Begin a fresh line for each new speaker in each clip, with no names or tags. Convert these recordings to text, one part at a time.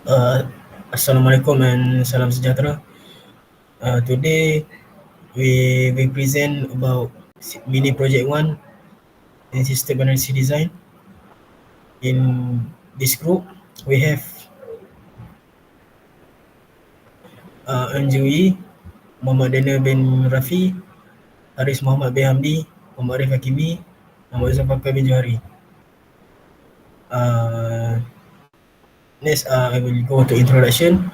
Uh, Assalamualaikum and salam sejahtera. Today we present about mini project one in system analysis design. In this group, we have Anjui, Muhammad Daniel bin Rafi, Haris Muhammad bin Hamdi, Muhammad Arif Hakimi, Muhammad Zafakar bin Johari. Uh, Next, I will go to introduction.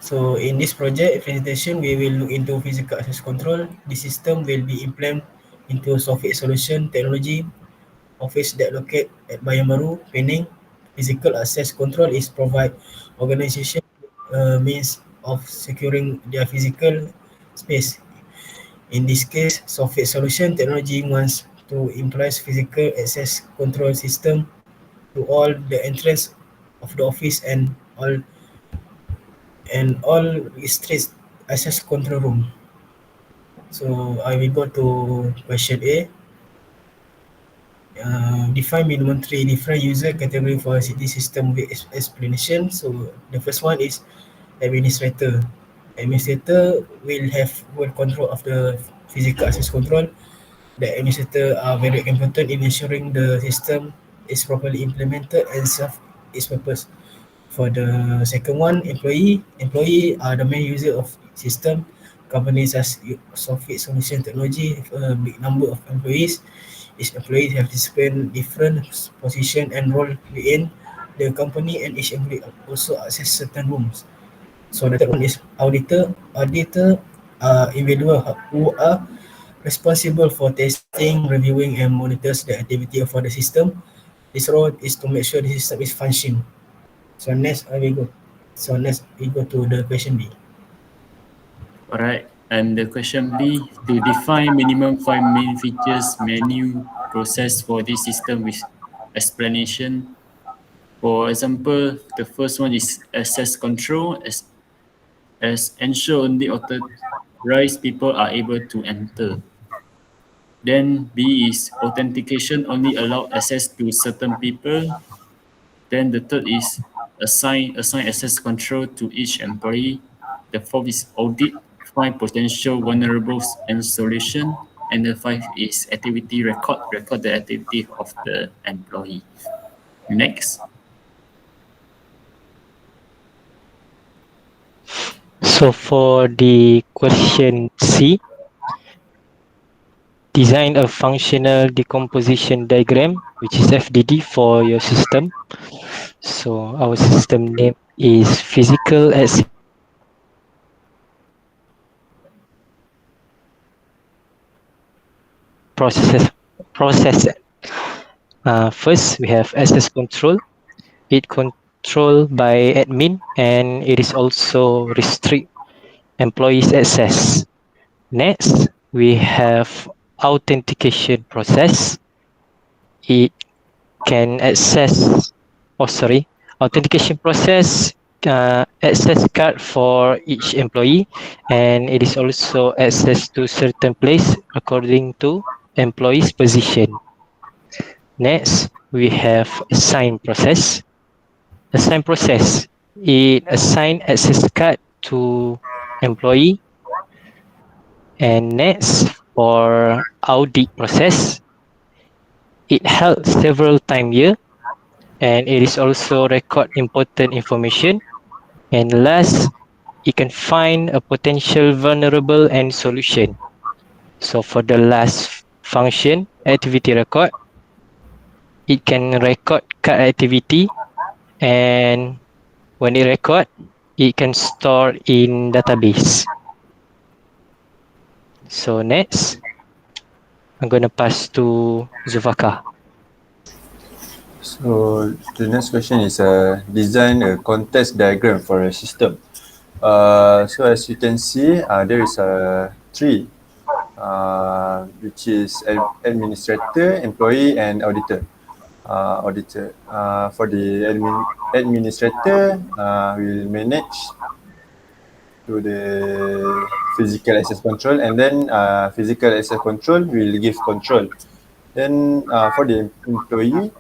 So in this project presentation, we will look into physical access control. This system will be implemented into software solution technology office that locate at Bayan Baru, Penang. Physical access control is provide organization means of securing their physical space. In this case, software solution technology wants to implement physical access control system to all the entrance of the office and all streets access control room. So I will go to question A. Define minimum three different user category for city system with explanation. So the first one is administrator. Administrator will have full control of the physical access control. The administrator are very important in ensuring the system is properly implemented and serve its purpose. For the second one, employee. Employee are the main user of system. Companies as software solution technology have a big number of employees. Each employee have different position and role within the company, and each employee also access certain rooms. So the third one is auditor. Auditor are individual who are responsible for testing, reviewing, and monitors the activity of the system. This role is to make sure the system is functioning. So next, I will go. So next, we go to the question B.
Alright, and the question B, to define minimum 5 main features menu process for this system with explanation. For example, the first one is access control as ensure only authorized people are able to enter. Then B is authentication only allow access to certain people. Then the third is assign access control to each employee. The fourth is audit, find potential vulnerables and solution. And the fifth is activity record the activity of the employee. Next.
So for the question C, design a functional decomposition diagram, which is FDD for your system. So our system name is physical access process. First, we have access control. It controlled by admin, and it is also restrict employees access. Next, we have authentication process. It can access, authentication process access card for each employee, and it is also access to certain place according to employee's position. Next, we have assign process. Assign process, it assign access card to employee. And next, for audit process, it held several time here, and it is also record important information. And last, it can find a potential vulnerable and solution. So for the last function, activity record, it can record card activity, and when it record, it can store in database. So next, I'm gonna pass to Zulfakar.
So the next question is design a context diagram for a system. So as you can see, there is a tree, which is administrator, employee, and auditor. For the administrator, will manage to the physical access control, and then physical access control will give control. Then for the employee,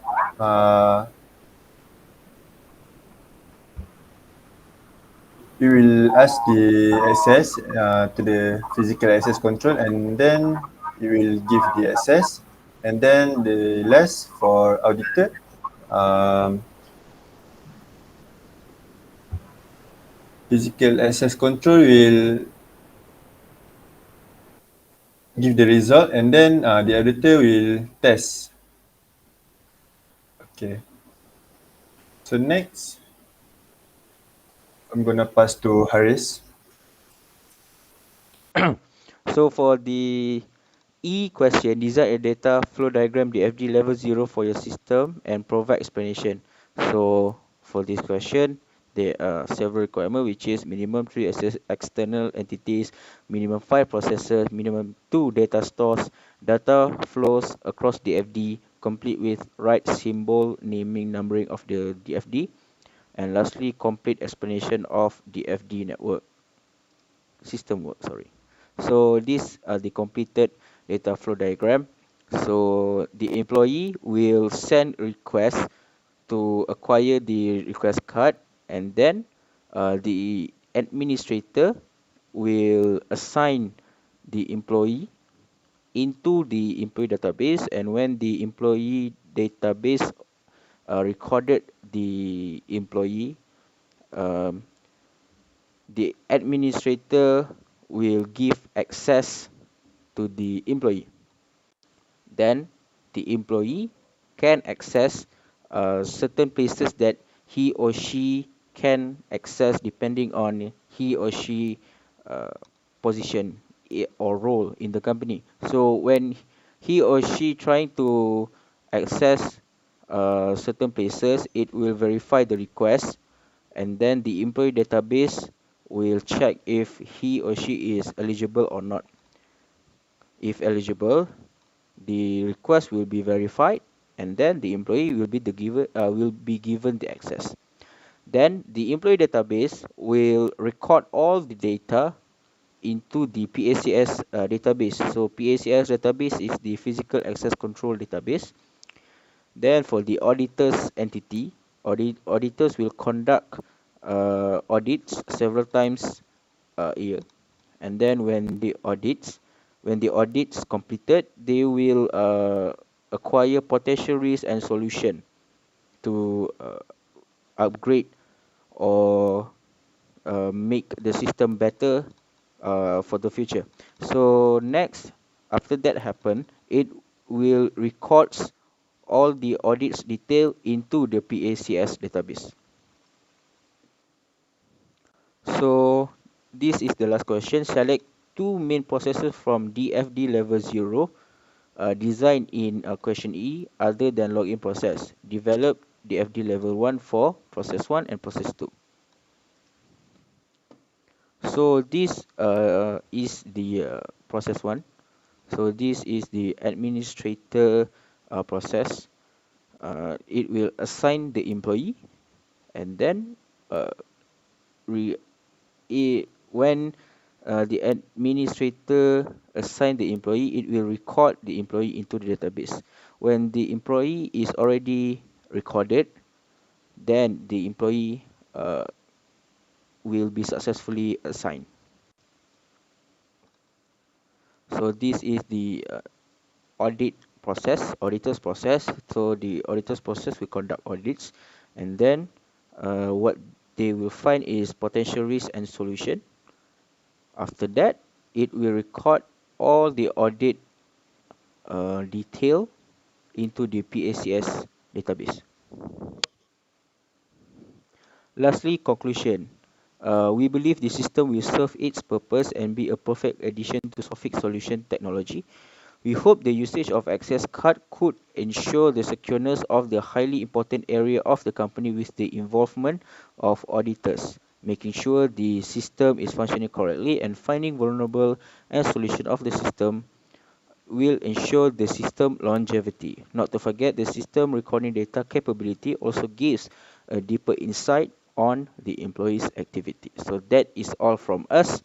we will ask the access to the physical access control, and then we will give the access, and then the last for auditor, physical access control will give the result, and then the auditor will test. Okay. So next, I'm gonna pass to Haris.
So for the E question, design a data flow diagram DFG level 0 for your system and provide explanation. So for this question, there are several requirements, which is minimum 3 external entities, minimum 5 processors, minimum 2 data stores, data flows across DFD, complete with right symbol, naming, numbering of the DFD, and lastly, complete explanation of DFD network system work. Sorry. So these are the completed data flow diagram. So the employee will send request to acquire the request card, and then the administrator will assign the employee into the employee database, and when the employee database recorded the employee, um, the administrator will give access to the employee. Then the employee can access certain places that he or she can access depending on he or she uh, position or role in the company. So when he or she trying to access certain places, it will verify the request, and then the employee database will check if he or she is eligible or not. If eligible, the request will be verified, and then the employee will be given the access. Then the employee database will record all the data into the PACS database. So PACS database is the physical access control database. Then for the auditors entity, auditors will conduct audits several times a year, and then when the audits completed, they will acquire potential risk and solution to upgrade or make the system better for the future. So next, after that happen, it will records all the audits detail into the PACS database. So this is the last question. Select two main processes from DFD level 0 designed in question E other than login process. Develop DFD level 1 for process 1 and process 2. So this is the process 1. So this is the administrator process. It will assign the employee, and then uh, when the administrator assign the employee, it will record the employee into the database. When the employee is already recorded, then the employee will be successfully assigned. So this is the auditor's process. So the auditor's process will conduct audits, and then what they will find is potential risk and solution. After that, it will record all the audit detail into the PACS database. Lastly, conclusion. We believe the system will serve its purpose and be a perfect addition to Sofix solution technology. We hope the usage of access card could ensure the secureness of the highly important area of the company with the involvement of auditors, making sure the system is functioning correctly and finding vulnerable and solution of the system will ensure the system longevity. Not to forget, the system recording data capability also gives a deeper insight on the employee's activity. So that is all from us.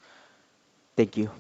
Thank you.